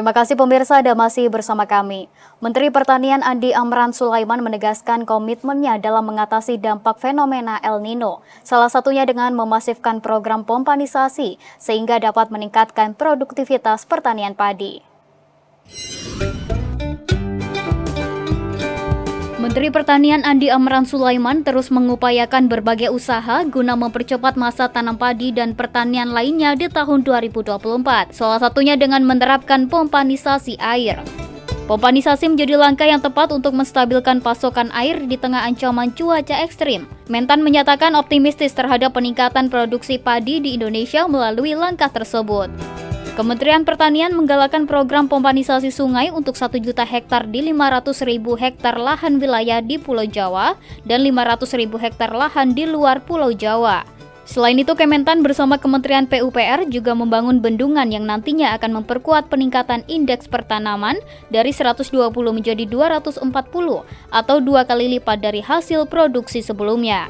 Terima kasih pemirsa Anda masih bersama kami. Menteri Pertanian Andi Amran Sulaiman menegaskan komitmennya dalam mengatasi dampak fenomena El Nino, salah satunya dengan memasifkan program pompanisasi sehingga dapat meningkatkan produktivitas pertanian padi. Menteri Pertanian Andi Amran Sulaiman terus mengupayakan berbagai usaha guna mempercepat masa tanam padi dan pertanian lainnya di tahun 2024, salah satunya dengan menerapkan pompanisasi air. Pompanisasi menjadi langkah yang tepat untuk menstabilkan pasokan air di tengah ancaman cuaca ekstrim. Mentan menyatakan optimistis terhadap peningkatan produksi padi di Indonesia melalui langkah tersebut. Kementerian Pertanian menggalakkan program pompanisasi sungai untuk 1 juta hektar di 500.000 hektar lahan wilayah di Pulau Jawa dan 500.000 hektar lahan di luar Pulau Jawa. Selain itu, Kementan bersama Kementerian PUPR juga membangun bendungan yang nantinya akan memperkuat peningkatan indeks pertanaman dari 120 menjadi 240 atau 2 kali lipat dari hasil produksi sebelumnya.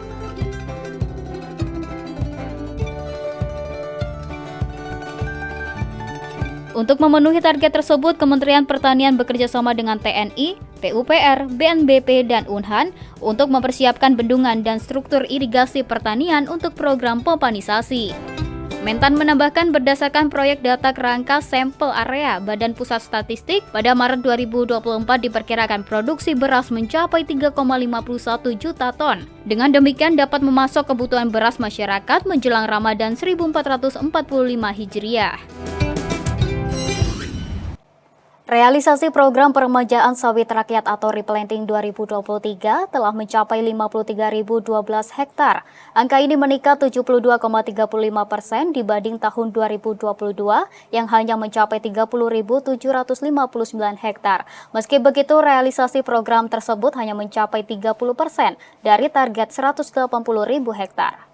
Untuk memenuhi target tersebut, Kementerian Pertanian bekerjasama dengan TNI, PUPR, BNBP, dan Unhan untuk mempersiapkan bendungan dan struktur irigasi pertanian untuk program pompanisasi. Mentan menambahkan berdasarkan proyek data kerangka sampel area Badan Pusat Statistik, pada Maret 2024 diperkirakan produksi beras mencapai 3,51 juta ton. Dengan demikian dapat memasok kebutuhan beras masyarakat menjelang Ramadan 1445 Hijriah. Realisasi program peremajaan sawit rakyat atau replanting 2023 telah mencapai 53.012 hektar. Angka ini meningkat 72,35% dibanding tahun 2022 yang hanya mencapai 30.759 hektar. Meski begitu, realisasi program tersebut hanya mencapai 30% dari target 180.000 hektar.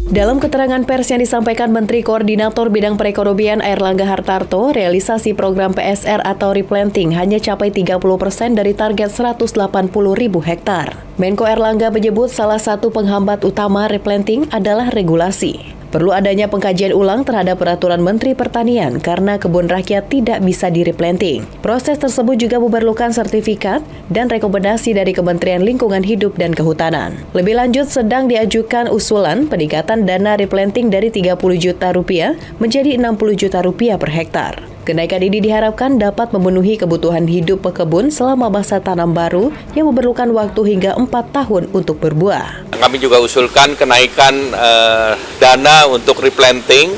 Dalam keterangan pers yang disampaikan Menteri Koordinator Bidang Perekonomian Airlangga Hartarto, realisasi program PSR atau replanting hanya capai 30% dari target 180.000 hektar. Menko Airlangga menyebut salah satu penghambat utama replanting adalah regulasi. Perlu adanya pengkajian ulang terhadap peraturan Menteri Pertanian karena kebun rakyat tidak bisa direplanting. Proses tersebut juga memerlukan sertifikat dan rekomendasi dari Kementerian Lingkungan Hidup dan Kehutanan. Lebih lanjut, sedang diajukan usulan peningkatan dana replanting dari 30 juta rupiah menjadi 60 juta rupiah per hektar. Kenaikan ini diharapkan dapat memenuhi kebutuhan hidup pekebun selama masa tanam baru yang memerlukan waktu hingga 4 tahun untuk berbuah. Kami juga usulkan kenaikan dana untuk replanting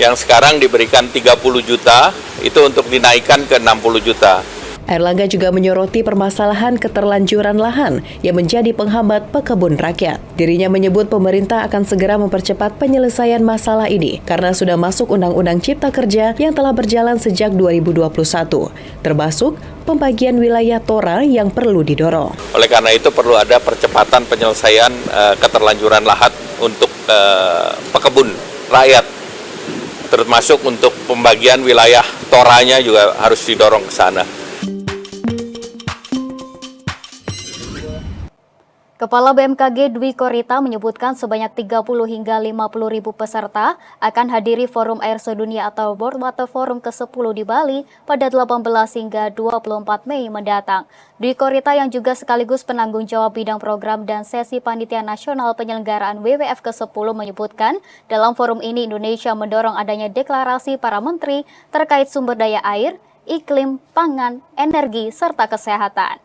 yang sekarang diberikan 30 juta, itu untuk dinaikkan ke 60 juta. Airlangga juga menyoroti permasalahan keterlanjuran lahan yang menjadi penghambat pekebun rakyat. Dirinya menyebut pemerintah akan segera mempercepat penyelesaian masalah ini karena sudah masuk Undang-Undang Cipta Kerja yang telah berjalan sejak 2021, termasuk pembagian wilayah TORA yang perlu didorong. Oleh karena itu perlu ada percepatan penyelesaian keterlanjuran lahan untuk pekebun rakyat, termasuk untuk pembagian wilayah TORA-nya juga harus didorong ke sana. Kepala BMKG Dwi Korita menyebutkan sebanyak 30 hingga 50 ribu peserta akan hadiri Forum Air Sedunia atau World Water Forum ke-10 di Bali pada 18 hingga 24 Mei mendatang. Dwi Korita yang juga sekaligus penanggung jawab bidang program dan sesi Panitia Nasional Penyelenggaraan WWF ke-10 menyebutkan dalam forum ini Indonesia mendorong adanya deklarasi para menteri terkait sumber daya air, iklim, pangan, energi, serta kesehatan.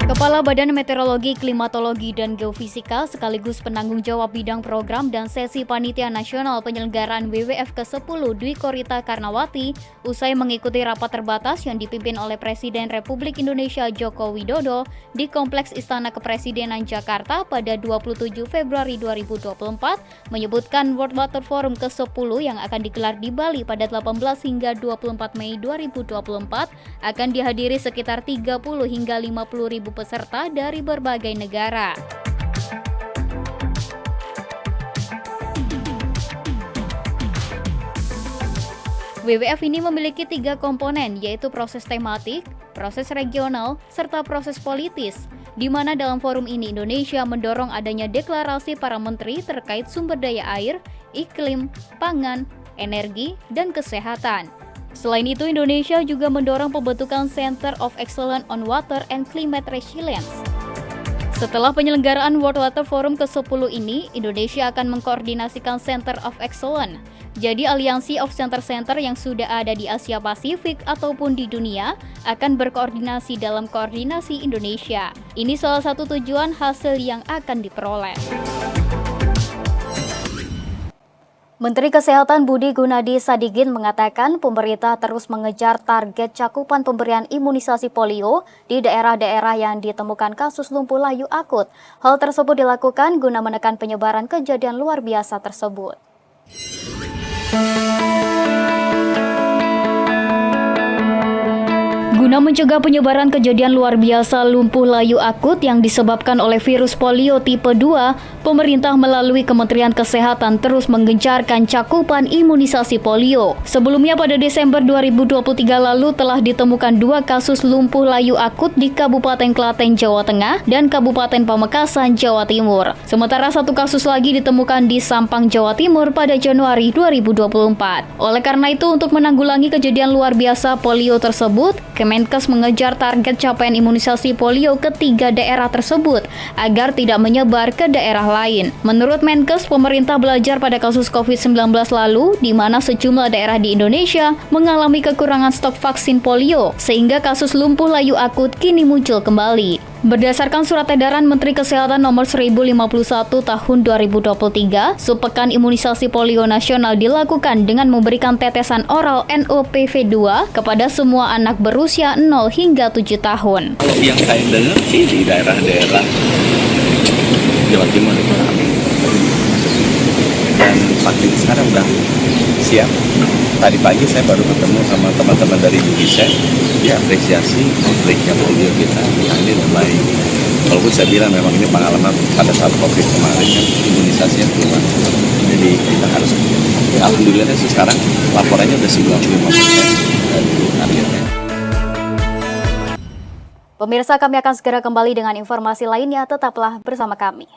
Kepala Badan Meteorologi, Klimatologi, dan Geofisika sekaligus penanggung jawab bidang program dan sesi Panitia Nasional Penyelenggaraan WWF ke-10 Dwi Korita Karnawati usai mengikuti rapat terbatas yang dipimpin oleh Presiden Republik Indonesia Joko Widodo di Kompleks Istana Kepresidenan Jakarta pada 27 Februari 2024 menyebutkan World Water Forum ke-10 yang akan digelar di Bali pada 18 hingga 24 Mei 2024 akan dihadiri sekitar 30 hingga 50 ribu peserta dari berbagai negara. WWF ini memiliki 3 komponen, yaitu proses tematik, proses regional, serta proses politis. di mana dalam forum ini Indonesia mendorong adanya deklarasi para menteri terkait sumber daya air, iklim, pangan, energi, dan kesehatan. Selain itu, Indonesia juga mendorong pembentukan Center of Excellence on Water and Climate Resilience. Setelah penyelenggaraan World Water Forum ke-10 ini, Indonesia akan mengkoordinasikan Center of Excellence. Jadi aliansi of center-center yang sudah ada di Asia Pasifik ataupun di dunia akan berkoordinasi dalam koordinasi Indonesia. Ini salah satu tujuan hasil yang akan diperoleh. Menteri Kesehatan Budi Gunadi Sadikin mengatakan pemerintah terus mengejar target cakupan pemberian imunisasi polio di daerah-daerah yang ditemukan kasus lumpuh layu akut. Hal tersebut dilakukan guna menekan penyebaran kejadian luar biasa tersebut. Guna mencegah penyebaran kejadian luar biasa lumpuh layu akut yang disebabkan oleh virus polio tipe 2, pemerintah melalui Kementerian Kesehatan terus menggencarkan cakupan imunisasi polio. Sebelumnya pada Desember 2023 lalu telah ditemukan 2 kasus lumpuh layu akut di Kabupaten Klaten, Jawa Tengah dan Kabupaten Pamekasan, Jawa Timur. Sementara 1 kasus lagi ditemukan di Sampang, Jawa Timur pada Januari 2024. Oleh karena itu, untuk menanggulangi kejadian luar biasa polio tersebut, Kemenkes mengejar target capaian imunisasi polio ke 3 daerah tersebut agar tidak menyebar ke daerah lain. Menurut Menkes, pemerintah belajar pada kasus COVID-19 lalu di mana sejumlah daerah di Indonesia mengalami kekurangan stok vaksin polio sehingga kasus lumpuh layu akut kini muncul kembali. Berdasarkan surat edaran Menteri Kesehatan nomor 1051 tahun 2023, Subpekan Imunisasi Polio Nasional dilakukan dengan memberikan tetesan oral NOPV 2 kepada semua anak berusia 0 hingga 7 tahun. Kalau yang saya dengar sih di daerah-daerah Jawa Timur itu ramai. Dan vaksin sekarang udah siap. Tadi pagi saya baru ketemu sama teman-teman dari UNICEF, dia apresiasi outbreak-nya polio kita ditangani dengan baik. Walaupun saya bilang memang ini pengalaman pada saat COVID kemarin kan imunisasinya keluar. Jadi kita harus, alhamdulillah sih sekarang laporannya udah 95% dari akhirnya. Pemirsa, kami akan segera kembali dengan informasi lainnya, tetaplah bersama kami.